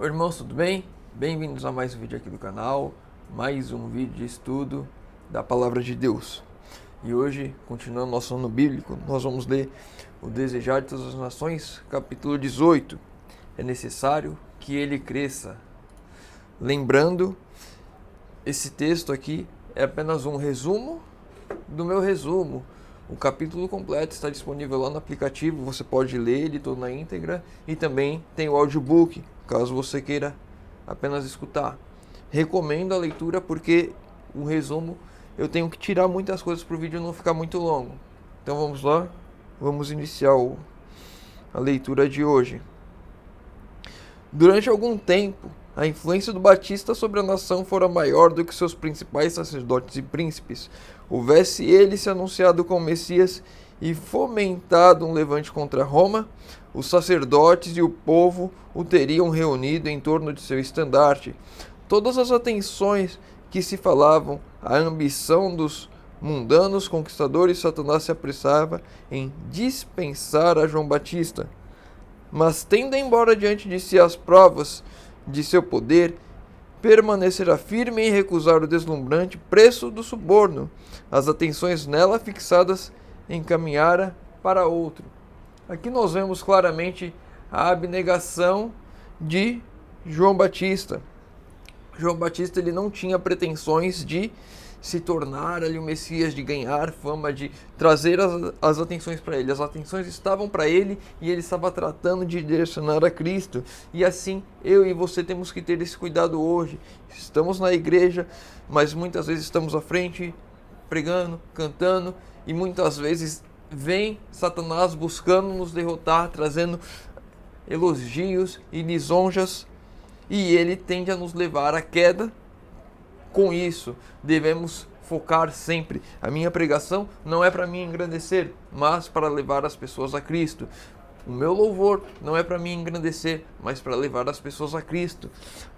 Oi, irmãos, tudo bem? Bem-vindos a mais um vídeo aqui do canal, mais um vídeo de estudo da Palavra de Deus. E hoje, continuando nosso ano bíblico, nós vamos ler o Desejar de Todas as Nações, capítulo 18. É necessário que ele cresça. Lembrando, esse texto aqui é apenas um resumo do meu resumo. O capítulo completo está disponível lá no aplicativo, você pode ler ele todo na íntegra e também tem o audiobook, caso você queira apenas escutar. Recomendo a leitura porque o resumo eu tenho que tirar muitas coisas para o vídeo não ficar muito longo. Então vamos lá, vamos iniciar a leitura de hoje. Durante algum tempo, a influência do Batista sobre a nação fora maior do que seus principais sacerdotes e príncipes. Houvesse ele se anunciado como Messias e fomentado um levante contra Roma, os sacerdotes e o povo o teriam reunido em torno de seu estandarte. Todas as atenções que se falavam, a ambição dos mundanos conquistadores, Satanás se apressava em dispensar a João Batista. Mas tendo embora diante de si as provas de seu poder, permanecerá firme em recusar o deslumbrante preço do suborno. As atenções nela fixadas encaminhara para outro. Aqui nós vemos claramente a abnegação de João Batista. João Batista ele não tinha pretensões de se tornar ali o Messias, de ganhar fama, de trazer as atenções para ele. As atenções estavam para ele e ele estava tratando de direcionar a Cristo. E assim, eu e você temos que ter esse cuidado hoje. Estamos na igreja, mas muitas vezes estamos à frente, pregando, cantando, e muitas vezes vem Satanás buscando nos derrotar, trazendo elogios e lisonjas, e ele tende a nos levar à queda. Com isso, devemos focar sempre. A minha pregação não é para me engrandecer, mas para levar as pessoas a Cristo. O meu louvor não é para me engrandecer, mas para levar as pessoas a Cristo.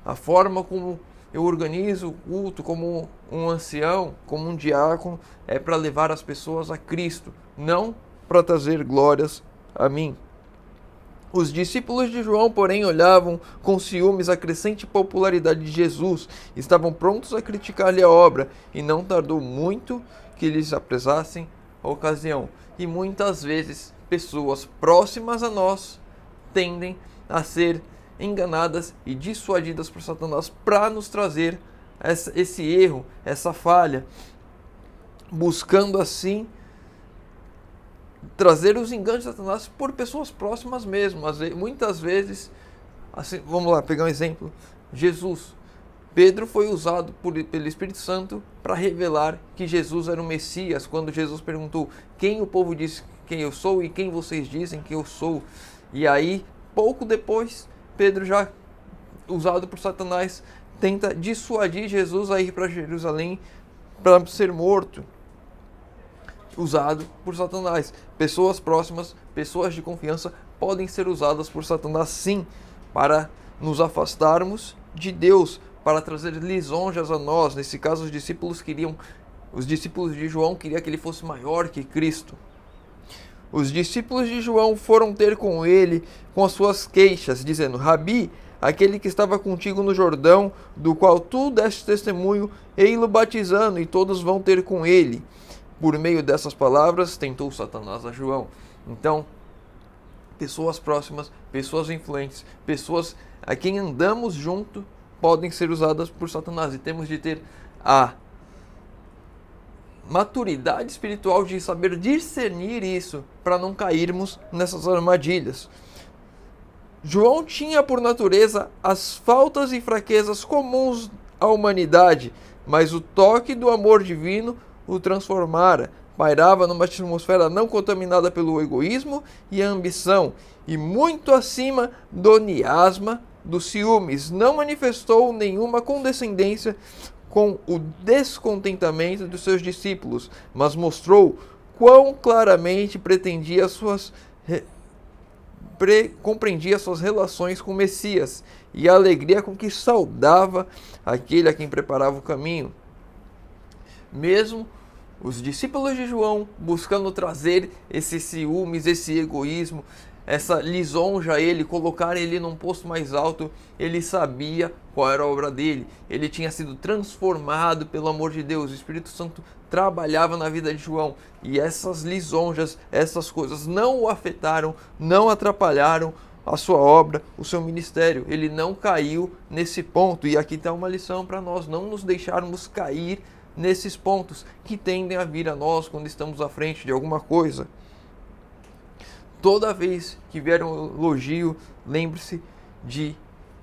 A forma como eu organizo o culto, como um ancião, como um diácono, é para levar as pessoas a Cristo, não para trazer glórias a mim. Os discípulos de João, porém, olhavam com ciúmes a crescente popularidade de Jesus, estavam prontos a criticar-lhe a obra, e não tardou muito que lhes apressassem a ocasião. E muitas vezes, pessoas próximas a nós tendem a ser enganadas e dissuadidas por Satanás para nos trazer esse erro, essa falha, buscando assim trazer os enganos de Satanás por pessoas próximas mesmo. Muitas vezes, assim, vamos lá, pegar um exemplo. Jesus. Pedro foi usado pelo Espírito Santo para revelar que Jesus era o Messias, quando Jesus perguntou quem o povo diz quem eu sou e quem vocês dizem que eu sou. E aí, pouco depois, Pedro, já usado por Satanás, tenta dissuadir Jesus a ir para Jerusalém para ser morto. Usado por Satanás. Pessoas próximas, pessoas de confiança podem ser usadas por Satanás sim, para nos afastarmos de Deus, para trazer lisonjas a nós. Nesse caso, os discípulos de João queriam que ele fosse maior que Cristo. Os discípulos de João foram ter com ele com as suas queixas, dizendo: Rabi, aquele que estava contigo no Jordão, do qual tu deste testemunho, ei-lo batizando, e todos vão ter com ele. Por meio dessas palavras, tentou Satanás a João. Então, pessoas próximas, pessoas influentes, pessoas a quem andamos junto, podem ser usadas por Satanás. E temos de ter a maturidade espiritual de saber discernir isso, para não cairmos nessas armadilhas. João tinha por natureza as faltas e fraquezas comuns à humanidade, mas o toque do amor divino o transformara. Pairava numa atmosfera não contaminada pelo egoísmo e a ambição, e muito acima do miasma dos ciúmes. Não manifestou nenhuma condescendência com o descontentamento dos seus discípulos, mas mostrou quão claramente compreendia suas relações com o Messias e a alegria com que saudava aquele a quem preparava o caminho. Mesmo os discípulos de João buscando trazer esses ciúmes, esse egoísmo, essa lisonja a ele, colocar ele num posto mais alto. Ele sabia qual era a obra dele. Ele tinha sido transformado pelo amor de Deus. O Espírito Santo trabalhava na vida de João. E essas lisonjas, essas coisas não o afetaram, não atrapalharam a sua obra, o seu ministério. Ele não caiu nesse ponto. E aqui está uma lição para nós: não nos deixarmos cair nesses pontos que tendem a vir a nós quando estamos à frente de alguma coisa. Toda vez que vier um elogio, lembre-se de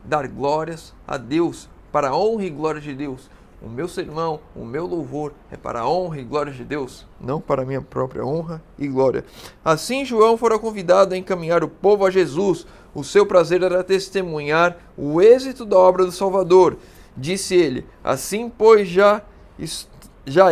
dar glórias a Deus, para a honra e glória de Deus. O meu sermão, o meu louvor é para a honra e glória de Deus, não para a minha própria honra e glória. Assim João fora convidado a encaminhar o povo a Jesus. O seu prazer era testemunhar o êxito da obra do Salvador. Disse ele: assim, pois, já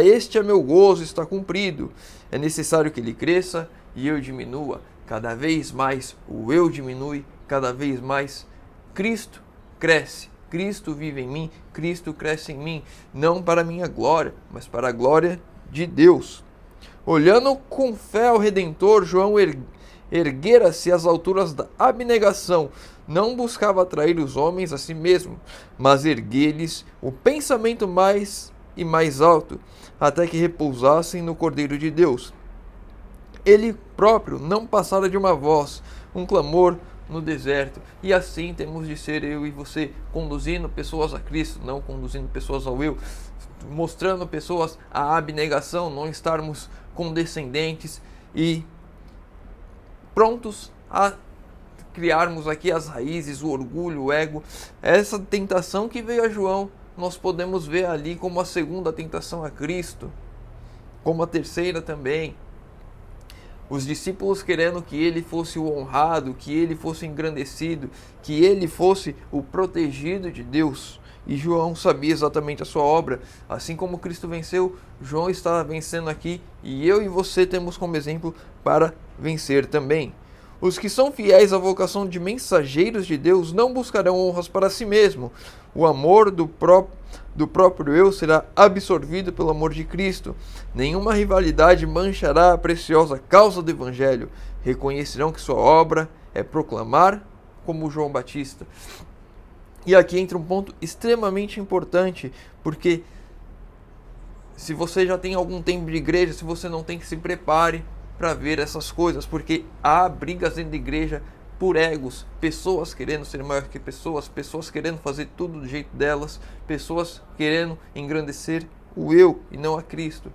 este é meu gozo, está cumprido. É necessário que ele cresça e eu diminua. Cada vez mais o eu diminui, cada vez mais Cristo cresce. Cristo vive em mim, Cristo cresce em mim, não para a minha glória, mas para a glória de Deus. Olhando com fé ao Redentor, João erguera-se às alturas da abnegação. Não buscava atrair os homens a si mesmo, mas erguer-lhes o pensamento mais e mais alto, até que repousassem no Cordeiro de Deus. Ele próprio não passara de uma voz, um clamor no deserto. E assim temos de ser eu e você, conduzindo pessoas a Cristo, não conduzindo pessoas ao eu, mostrando pessoas a abnegação, não estarmos condescendentes e prontos a criarmos aqui as raízes, o orgulho, o ego. Essa tentação que veio a João, nós podemos ver ali como a segunda tentação a Cristo, como a terceira também. Os discípulos querendo que ele fosse o honrado, que ele fosse engrandecido, que ele fosse o protegido de Deus. E João sabia exatamente a sua obra. Assim como Cristo venceu, João está vencendo aqui. E eu e você temos como exemplo para vencer também. Os que são fiéis à vocação de mensageiros de Deus não buscarão honras para si mesmo. O amor do próprio eu será absorvido pelo amor de Cristo. Nenhuma rivalidade manchará a preciosa causa do Evangelho. Reconhecerão que sua obra é proclamar como João Batista. E aqui entra um ponto extremamente importante, porque se você já tem algum tempo de igreja, se você não tem, que se prepare para ver essas coisas, porque há brigas dentro da igreja por egos, pessoas querendo ser maior que pessoas querendo fazer tudo do jeito delas, pessoas querendo engrandecer o eu e não a Cristo.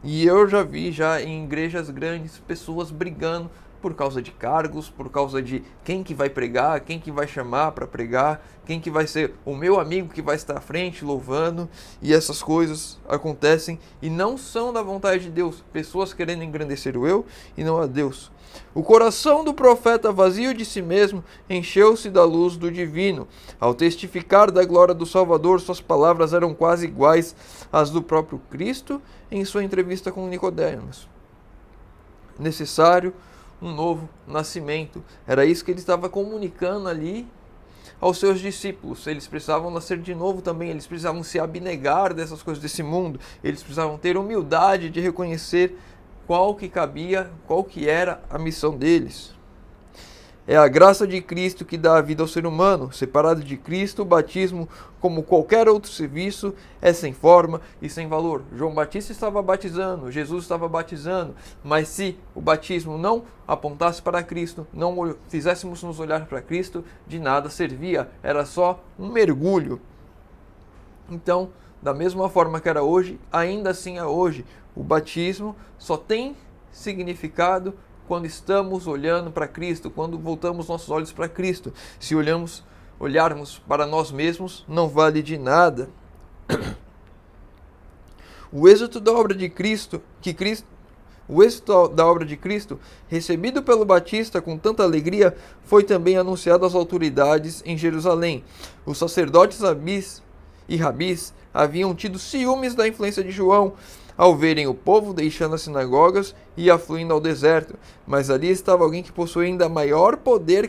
E eu já vi em igrejas grandes pessoas brigando por causa de cargos, por causa de quem que vai pregar, quem que vai chamar para pregar, quem que vai ser o meu amigo que vai estar à frente louvando. E essas coisas acontecem e não são da vontade de Deus. Pessoas querendo engrandecer o eu e não a Deus. O coração do profeta, vazio de si mesmo, encheu-se da luz do divino. Ao testificar da glória do Salvador, suas palavras eram quase iguais às do próprio Cristo em sua entrevista com Nicodemos. Necessário um novo nascimento. Era isso que ele estava comunicando ali aos seus discípulos. Eles precisavam nascer de novo também. Eles precisavam se abnegar dessas coisas desse mundo. Eles precisavam ter humildade de reconhecer qual que era a missão deles. É a graça de Cristo que dá a vida ao ser humano. Separado de Cristo, o batismo, como qualquer outro serviço, é sem forma e sem valor. João Batista estava batizando, Jesus estava batizando, mas se o batismo não apontasse para Cristo, não fizéssemos nos olhar para Cristo, de nada servia. Era só um mergulho. Então, da mesma forma que era hoje, ainda assim é hoje. O batismo só tem significado quando estamos olhando para Cristo, quando voltamos nossos olhos para Cristo. Se olharmos para nós mesmos, não vale de nada. O êxito da obra de Cristo, recebido pelo Batista com tanta alegria, foi também anunciado às autoridades em Jerusalém. Os sacerdotes rabis haviam tido ciúmes da influência de João, ao verem o povo deixando as sinagogas e afluindo ao deserto. Mas ali estava alguém que possuía ainda maior poder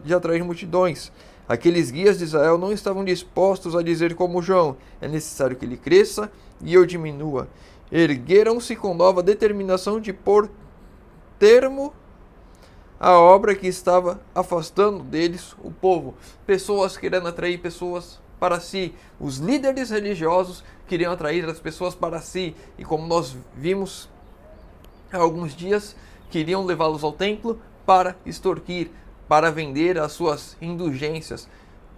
de atrair multidões. Aqueles guias de Israel não estavam dispostos a dizer como João: é necessário que ele cresça e eu diminua. Ergueram-se com nova determinação de pôr termo a obra que estava afastando deles o povo. Pessoas querendo atrair pessoas para si. Os líderes religiosos queriam atrair as pessoas para si. E como nós vimos há alguns dias, queriam levá-los ao templo para extorquir, para vender as suas indulgências.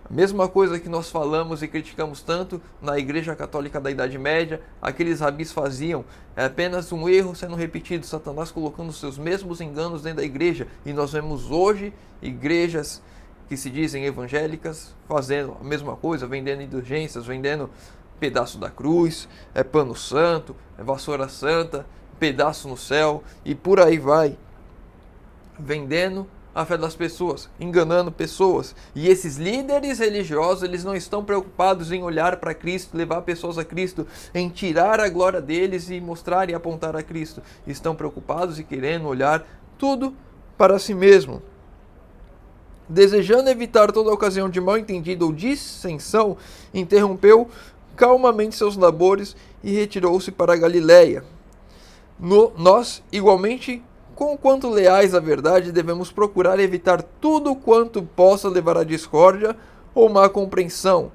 A mesma coisa que nós falamos e criticamos tanto na Igreja Católica da Idade Média, aqueles rabis faziam, é apenas um erro sendo repetido, Satanás colocando os seus mesmos enganos dentro da igreja. E nós vemos hoje igrejas que se dizem evangélicas fazendo a mesma coisa, vendendo indulgências, vendendo pedaço da cruz, pano santo, vassoura santa, pedaço no céu e por aí vai, vendendo a fé das pessoas, enganando pessoas. E esses líderes religiosos, eles não estão preocupados em olhar para Cristo, levar pessoas a Cristo, em tirar a glória deles e mostrar e apontar a Cristo. Estão preocupados e querendo olhar tudo para si mesmo. Desejando evitar toda ocasião de mal-entendido ou dissensão, interrompeu calmamente seus labores e retirou-se para a Galiléia. Nós, igualmente, conquanto leais à verdade, devemos procurar evitar tudo quanto possa levar à discórdia ou má compreensão,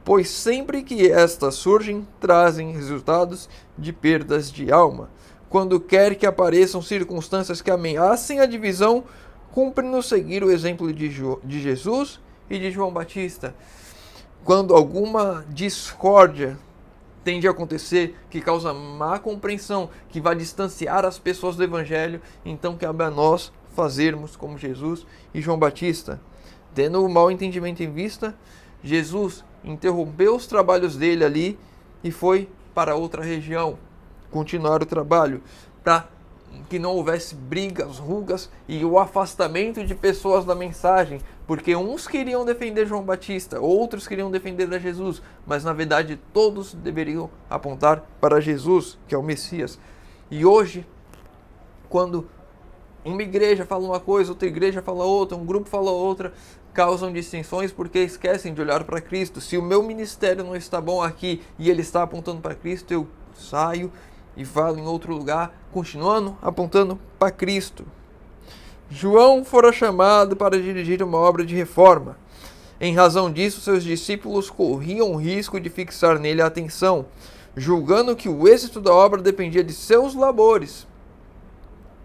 pois sempre que estas surgem, trazem resultados de perdas de alma. Quando quer que apareçam circunstâncias que ameacem a divisão, cumpre-nos seguir o exemplo de Jesus e de João Batista. Quando alguma discórdia tende a acontecer, que causa má compreensão, que vai distanciar as pessoas do Evangelho, então cabe a nós fazermos como Jesus e João Batista. Tendo o mau entendimento em vista, Jesus interrompeu os trabalhos dele ali e foi para outra região, continuar o trabalho, para que não houvesse brigas, rugas e o afastamento de pessoas da mensagem, porque uns queriam defender João Batista, outros queriam defender a Jesus, mas na verdade todos deveriam apontar para Jesus, que é o Messias. E hoje, quando uma igreja fala uma coisa, outra igreja fala outra, um grupo fala outra, causam distensões porque esquecem de olhar para Cristo. Se o meu ministério não está bom aqui e ele está apontando para Cristo, eu saio e falo em outro lugar, continuando apontando para Cristo. João fora chamado para dirigir uma obra de reforma. Em razão disso, seus discípulos corriam o risco de fixar nele a atenção, julgando que o êxito da obra dependia de seus labores,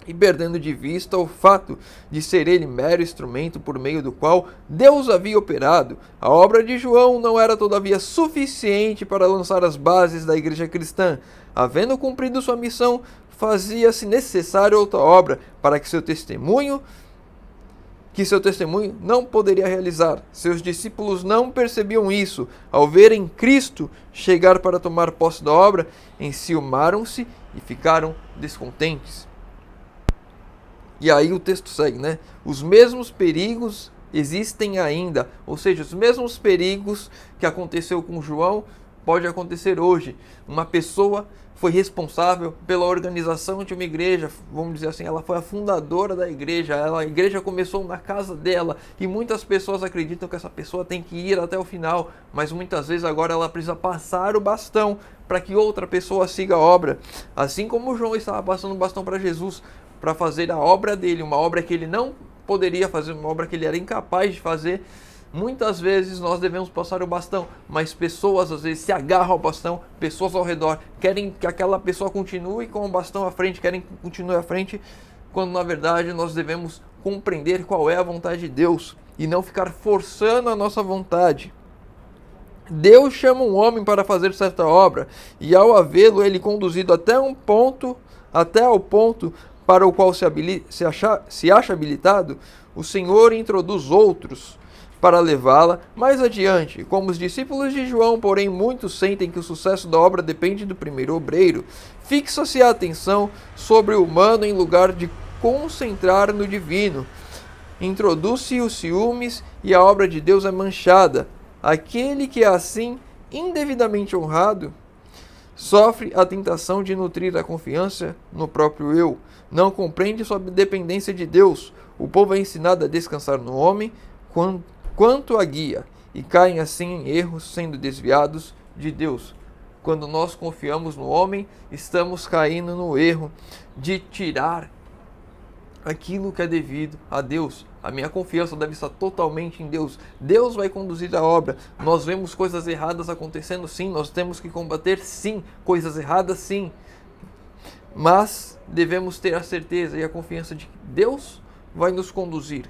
e perdendo de vista o fato de ser ele mero instrumento por meio do qual Deus havia operado. A obra de João não era todavia suficiente para lançar as bases da igreja cristã. Havendo cumprido sua missão, fazia-se necessário outra obra para que seu testemunho não poderia realizar. Seus discípulos não percebiam isso. Ao verem Cristo chegar para tomar posse da obra, enciumaram-se e ficaram descontentes. E aí o texto segue, né? Os mesmos perigos existem ainda, ou seja, os mesmos perigos que aconteceu com João pode acontecer hoje. Uma pessoa foi responsável pela organização de uma igreja, vamos dizer assim, ela foi a fundadora da igreja, a igreja começou na casa dela, e muitas pessoas acreditam que essa pessoa tem que ir até o final, mas muitas vezes agora ela precisa passar o bastão para que outra pessoa siga a obra. Assim como João estava passando o bastão para Jesus, para fazer a obra dele, uma obra que ele não poderia fazer, uma obra que ele era incapaz de fazer. Muitas vezes nós devemos passar o bastão, mas pessoas às vezes se agarram ao bastão, pessoas ao redor querem que aquela pessoa continue com o bastão à frente, querem que continue à frente, quando na verdade nós devemos compreender qual é a vontade de Deus e não ficar forçando a nossa vontade. Deus chama um homem para fazer certa obra, e ao havê-lo ele conduzido até ao ponto para o qual se acha habilitado, o Senhor introduz outros para levá-la mais adiante. Como os discípulos de João, porém, muitos sentem que o sucesso da obra depende do primeiro obreiro. Fixa-se a atenção sobre o humano em lugar de concentrar no divino. Introduz-se os ciúmes e a obra de Deus é manchada. Aquele que é assim indevidamente honrado sofre a tentação de nutrir a confiança no próprio eu. Não compreende sua dependência de Deus. O povo é ensinado a descansar no homem quanto a guia, e caem assim em erros, sendo desviados de Deus. Quando nós confiamos no homem, estamos caindo no erro de tirar aquilo que é devido a Deus. A minha confiança deve estar totalmente em Deus. Deus vai conduzir a obra. Nós vemos coisas erradas acontecendo, sim. Nós temos que combater, sim. Coisas erradas, sim. Mas devemos ter a certeza e a confiança de que Deus vai nos conduzir.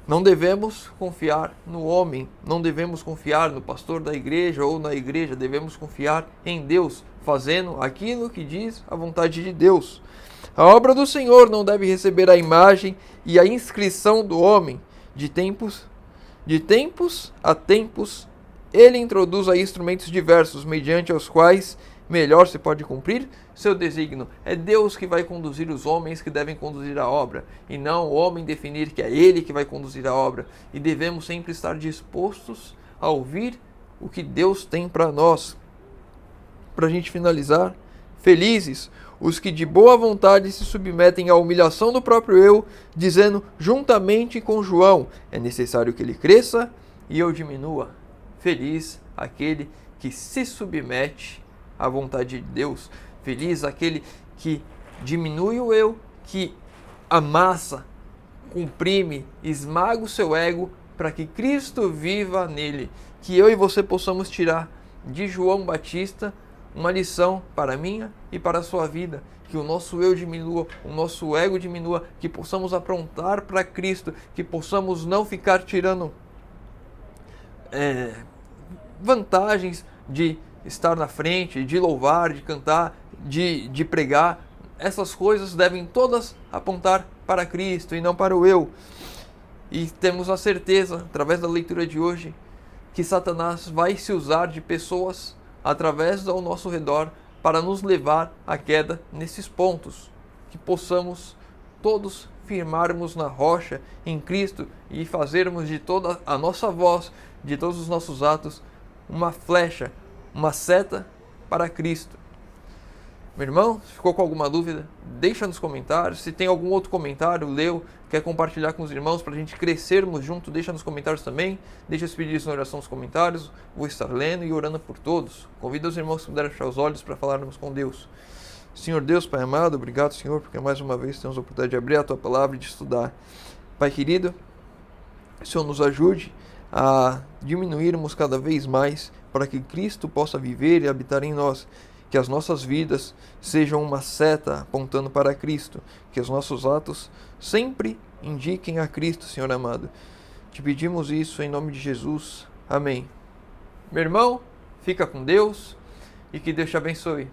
Não devemos confiar no homem, não devemos confiar no pastor da igreja ou na igreja, devemos confiar em Deus, fazendo aquilo que diz a vontade de Deus. A obra do Senhor não deve receber a imagem e a inscrição do homem. De tempos a tempos, ele introduz aí instrumentos diversos, mediante os quais melhor se pode cumprir seu desígnio. É Deus que vai conduzir os homens que devem conduzir a obra, e não o homem definir que é ele que vai conduzir a obra. E devemos sempre estar dispostos a ouvir o que Deus tem para nós. Para a gente finalizar, felizes os que de boa vontade se submetem à humilhação do próprio eu, dizendo juntamente com João, é necessário que ele cresça e eu diminua. Feliz aquele que se submete à vontade de Deus. Feliz aquele que diminui o eu, que amassa, comprime, esmaga o seu ego para que Cristo viva nele. Que eu e você possamos tirar de João Batista uma lição para a minha e para a sua vida. Que o nosso eu diminua, o nosso ego diminua, que possamos aprontar para Cristo, que possamos não ficar tirando vantagens de estar na frente, de louvar, de cantar, de pregar. Essas coisas devem todas apontar para Cristo e não para o eu. E temos a certeza, através da leitura de hoje, que Satanás vai se usar de pessoas através ao nosso redor para nos levar à queda nesses pontos. Que possamos todos firmarmos na rocha em Cristo e fazermos de toda a nossa voz, de todos os nossos atos, uma flecha, uma seta para Cristo. Meu irmão, se ficou com alguma dúvida, deixa nos comentários. Se tem algum outro comentário, leu, quer compartilhar com os irmãos para a gente crescermos junto, deixa nos comentários também. Deixa os pedidos na oração nos comentários. Vou estar lendo e orando por todos. Convido os irmãos que puderem fechar os olhos para falarmos com Deus. Senhor Deus, Pai amado, obrigado, Senhor, porque mais uma vez temos a oportunidade de abrir a Tua Palavra e de estudar. Pai querido, o Senhor nos ajude a diminuirmos cada vez mais para que Cristo possa viver e habitar em nós. Que as nossas vidas sejam uma seta apontando para Cristo. Que os nossos atos sempre indiquem a Cristo, Senhor amado. Te pedimos isso em nome de Jesus. Amém. Meu irmão, fica com Deus e que Deus te abençoe.